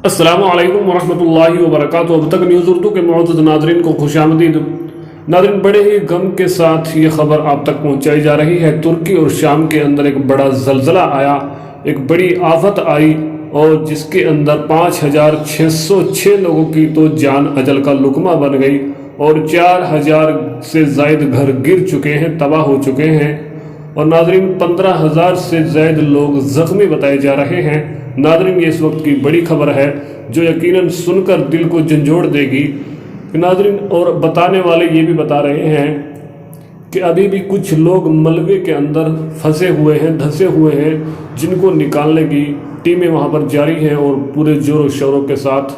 अस्सलामु अलैकुम वरहमतुल्लाहि वबरकातुहू। अब तक न्यूज़ उर्दू के मौजूद नादरीन को खुशामदीद। नादरीन, बड़े ही गम के साथ ये खबर आप तक पहुंचाई जा रही है। तुर्की और शाम के अंदर एक बड़ा जलजला आया, एक बड़ी आफत आई और जिसके अंदर 5606 लोगों की तो जान अजल का लुकमा बन गई और 4000 से जायद घर गिर चुके हैं, तबाह हो चुके हैं। और नादरीन, 15000 से ज़ायद लोग ज़ख्मी बताए जा रहे हैं। नादरीन, ये इस वक्त की बड़ी खबर है जो यकीनन सुनकर दिल को झंझोड़ देगी। नादरीन, और बताने वाले ये भी बता रहे हैं कि अभी भी कुछ लोग मलबे के अंदर फंसे हुए हैं, धंसे हुए हैं, जिनको निकालने की टीमें वहाँ पर जारी हैं और पूरे जोरों शोरों के साथ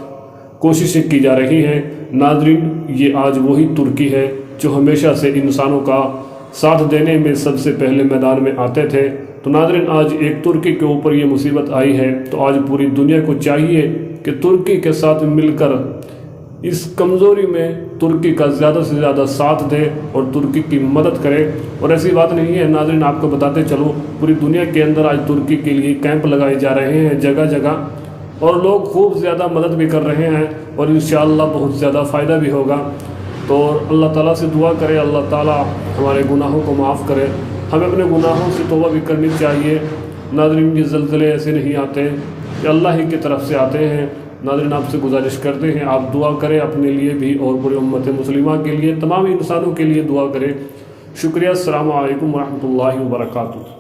कोशिशें की जा रही हैं। नादरीन, ये आज वही तुर्की है जो हमेशा से इंसानों का साथ देने में सबसे पहले मैदान में आते थे। तो नादरीन, आज एक तुर्की के ऊपर ये मुसीबत आई है, तो आज पूरी दुनिया को चाहिए कि तुर्की के साथ मिलकर इस कमज़ोरी में तुर्की का ज़्यादा से ज़्यादा साथ दे और तुर्की की मदद करे। और ऐसी बात नहीं है नादरीन, आपको बताते चलो, पूरी दुनिया के अंदर आज तुर्की के लिए कैंप लगाए जा रहे हैं जगह जगह, और लोग खूब ज़्यादा मदद भी कर रहे हैं और इंशाअल्लाह बहुत ज़्यादा फ़ायदा भी होगा। तो अल्लाह ताला से दुआ करें, अल्लाह ताला हमारे गुनाहों को माफ़ करे। हमें अपने गुनाहों से तौबा भी करनी चाहिए। नादरीन, ये ज़लज़ले ऐसे नहीं आते, ये अल्लाह ही की तरफ से आते हैं। नादरीन, आपसे गुजारिश करते हैं आप दुआ करें अपने लिए भी और पूरी उम्मत मुस्लिमा के लिए, तमाम इंसानों के लिए दुआ करें। शुक्रिया। अस्सलामु अलैकुम वरहमतुल्लाहि वबरकातुहू।